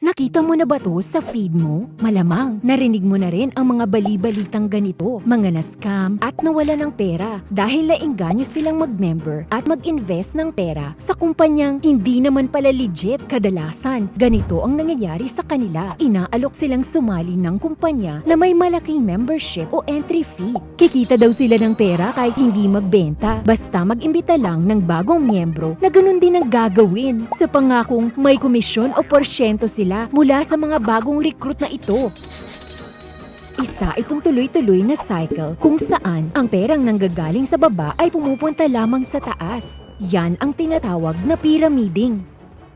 Nakita mo na ba to sa feed mo? Malamang, narinig mo na rin ang mga bali-balitang ganito, mga na-scam at nawala ng pera dahil naengganyo silang mag-member at mag-invest ng pera sa kumpanyang hindi naman pala legit. Kadalasan, ganito ang nangyayari sa kanila. Inaalok silang sumali ng kumpanya na may malaking membership o entry fee. Kikita daw sila ng pera kahit hindi magbenta, basta mag-imbita lang ng bagong miyembro na ganun din ang gagawin sa pangakong may komisyon o porsyento sila mula sa mga bagong recruit na ito. Isa itong tuloy-tuloy na cycle kung saan ang perang nanggagaling sa baba ay pumupunta lamang sa taas. Yan ang tinatawag na pyramiding.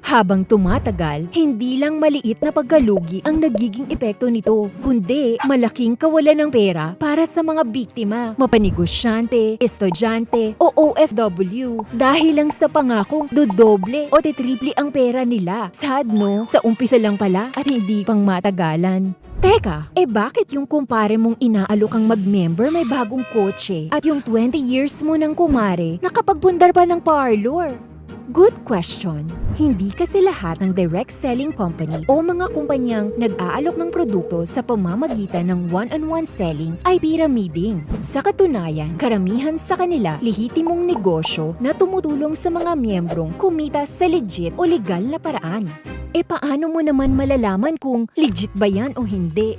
Habang tumatagal, hindi lang maliit na pagkalugi ang nagiging epekto nito, kundi malaking kawalan ng pera para sa mga biktima, mapanigosyante, estudyante o OFW dahil lang sa pangakong dodoble o titriple ang pera nila. Sad no? Sa umpisa lang pala at hindi pang matagalan. Teka, bakit yung kumpare mong inaalok ang mag-member may bagong kotse at yung 20 years mo ng kumare nakapagpundar pa ng parlor? Good question. Hindi kasi lahat ng direct selling company o mga kumpanyang nag-aalok ng produkto sa pamamagitan ng one-on-one selling ay pyramiding. Sa katunayan, karamihan sa kanila lehitimong negosyo na tumutulong sa mga miyembrong kumita sa legit o legal na paraan. Paano mo naman malalaman kung legit ba yan o hindi?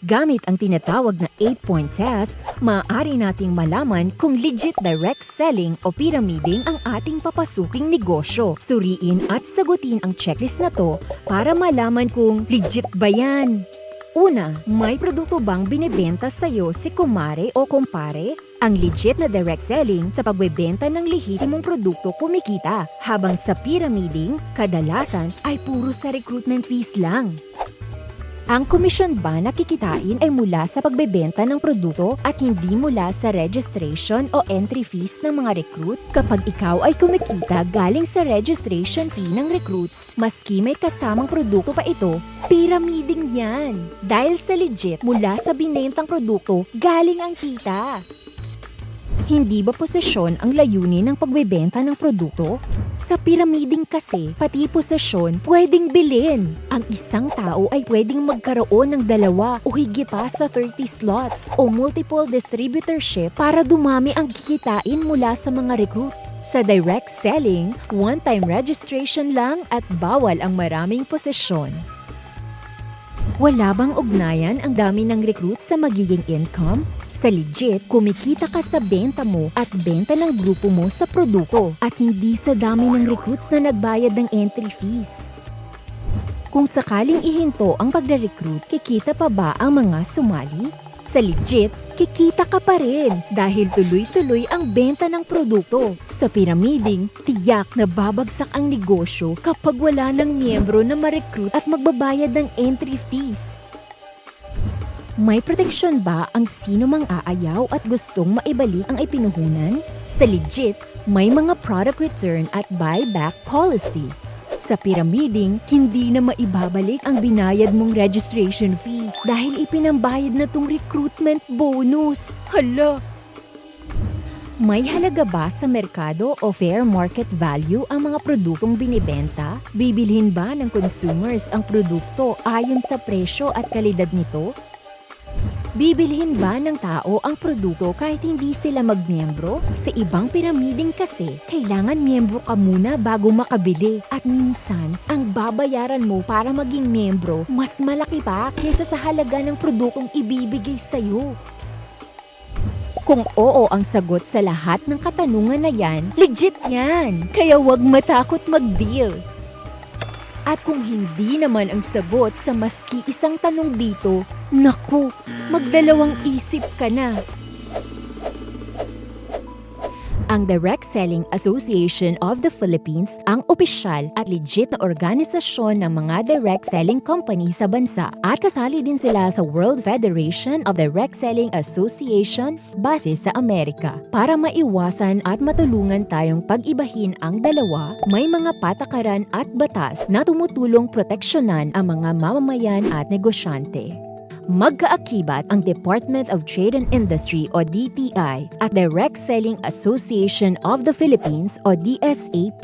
Gamit ang tinatawag na 8-point test, maaari nating malaman kung legit direct selling o pyramiding ang ating papasuking negosyo. Suriin at sagutin ang checklist na to para malaman kung legit ba yan. Una, may produkto bang binibenta sa'yo si kumare o kumpare? Ang legit na direct selling sa pagbebenta ng lehitimong produkto kumikita, habang sa pyramiding, kadalasan ay puro sa recruitment fees lang. Ang komisyon ba na kikitain ay mula sa pagbebenta ng produkto at hindi mula sa registration o entry fees ng mga recruit? Kapag ikaw ay kumikita galing sa registration fee ng recruits, maski may kasamang produkto pa ito, pyramiding yan. Dahil sa legit mula sa binentang produkto, galing ang kita. Hindi ba posisyon ang layunin ng pagbebenta ng produkto? Sa pyramiding kasi, pati posisyon pwedeng bilhin. Ang isang tao ay pwedeng magkaroon ng 2 o higit pa sa 30 slots o multiple distributorship para dumami ang kikitain mula sa mga recruit. Sa direct selling, one-time registration lang at bawal ang maraming posisyon. Wala bang ugnayan ang dami ng recruit sa magiging income? Sa legit, kumikita ka sa benta mo at benta ng grupo mo sa produkto at hindi sa dami ng recruits na nagbayad ng entry fees. Kung sakaling ihinto ang pagre-recruit, kikita pa ba ang mga sumali? Sa legit, kikita ka pa rin dahil tuloy-tuloy ang benta ng produkto. Sa pyramiding, tiyak na babagsak ang negosyo kapag wala ng miyembro na ma-recruit at magbabayad ng entry fees. May proteksyon ba ang sino mang aayaw at gustong maibalik ang ipinuhunan? Sa legit, may mga product return at buyback policy. Sa pyramiding, hindi na maibabalik ang binayad mong registration fee dahil ipinambayad na tong recruitment bonus. Hala! May halaga ba sa merkado o fair market value ang mga produktong binibenta? Bibilhin ba ng consumers ang produkto ayon sa presyo at kalidad nito? Bibilhin ba ng tao ang produkto kahit hindi sila magmiyembro? Sa ibang pyramiding kasi, kailangan miyembro ka muna bago makabili. At minsan, ang babayaran mo para maging miyembro, mas malaki pa kaysa sa halaga ng produktong ibibigay sa'yo. Kung oo ang sagot sa lahat ng katanungan na yan, legit yan! Kaya huwag matakot mag-deal. At kung hindi naman ang sagot sa maski isang tanong dito, naku, magdalawang isip ka na. Ang Direct Selling Association of the Philippines ang opisyal at legit na organisasyon ng mga direct selling company sa bansa at kasali din sila sa World Federation of Direct Selling Associations base sa Amerika. Para maiwasan at matulungan tayong pag-ibahin ang dalawa, may mga patakaran at batas na tumutulong proteksyonan ang mga mamamayan at negosyante. Magkaakibat ang Department of Trade and Industry o DTI at Direct Selling Association of the Philippines o DSAP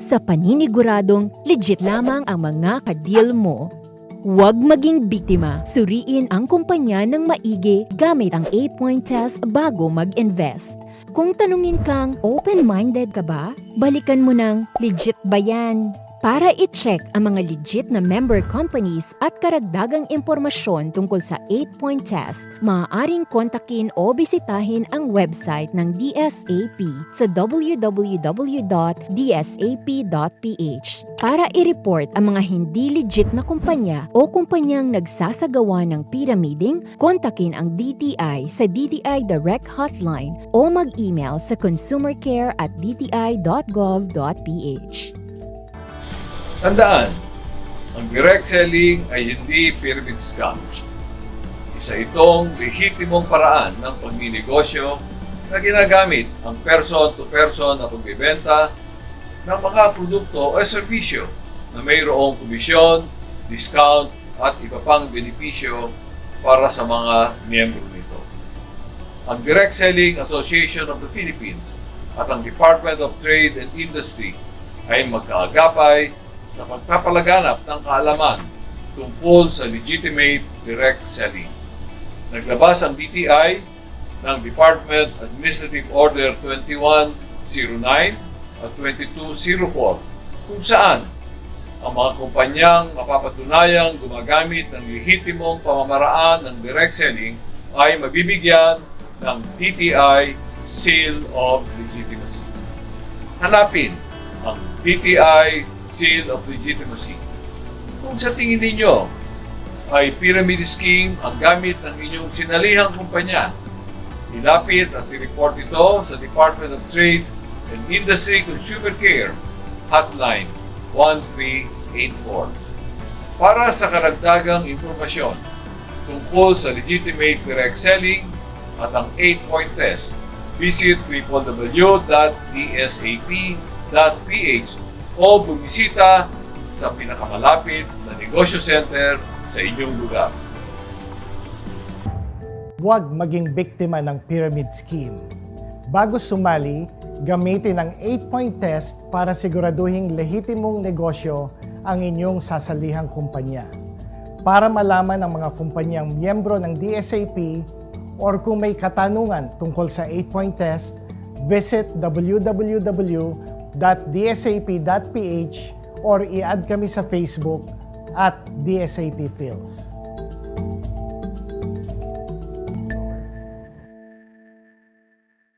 sa paniniguradong legit lamang ang mga ka-deal mo. Huwag maging biktima. Suriin ang kumpanya ng maigi gamit ang 8-point test bago mag-invest. Kung tanungin kang open-minded ka ba, balikan mo ng legit ba yan? Para i-check ang mga legit na member companies at karagdagang impormasyon tungkol sa 8-point test, maaaring kontakin o bisitahin ang website ng DSAP sa www.dsap.ph. Para i-report ang mga hindi legit na kumpanya o kumpanyang nagsasagawa ng pyramiding, kontakin ang DTI sa DTI Direct Hotline o mag-email sa consumercare@dti.gov.ph. Tandaan, ang direct selling ay hindi pyramid scam. Isa itong lehitimong paraan ng pagninegosyo na ginagamit ang person-to-person na pagbebenta ng mga produkto o serbisyo na mayroong komisyon, discount at iba pang benepisyo para sa mga miyembro nito. Ang Direct Selling Association of the Philippines at ang Department of Trade and Industry ay magkaagapay sa pagpapalaganap ng kaalaman tungkol sa legitimate direct selling. Naglabas ang DTI ng Department Administrative Order 2109 at 2204 kung saan ang mga kumpanyang mapapatunayang gumagamit ng lehitimong pamamaraan ng direct selling ay mabibigyan ng DTI Seal of Legitimacy. Hanapin ang DTI Seal of Legitimacy. Kung sa tingin ninyo ay pyramid scheme ang gamit ng inyong sinalihang kumpanya, ilapit at i-report ito sa Department of Trade and Industry Consumer Care Hotline 1384. Para sa karagdagang impormasyon tungkol sa legitimate direct selling at ang 8-point test, visit www.dsap.ph o bumisita sa pinakamalapit na negosyo center sa inyong lugar. Huwag maging biktima ng pyramid scheme. Bago sumali, gamitin ang 8-point test para siguraduhing lehitimong negosyo ang inyong sasalihang kumpanya. Para malaman ang mga kumpanyang miyembro ng DSAP or kung may katanungan tungkol sa 8-point test, visit www.dsap.ph or i-add kami sa Facebook at DSAP Phils.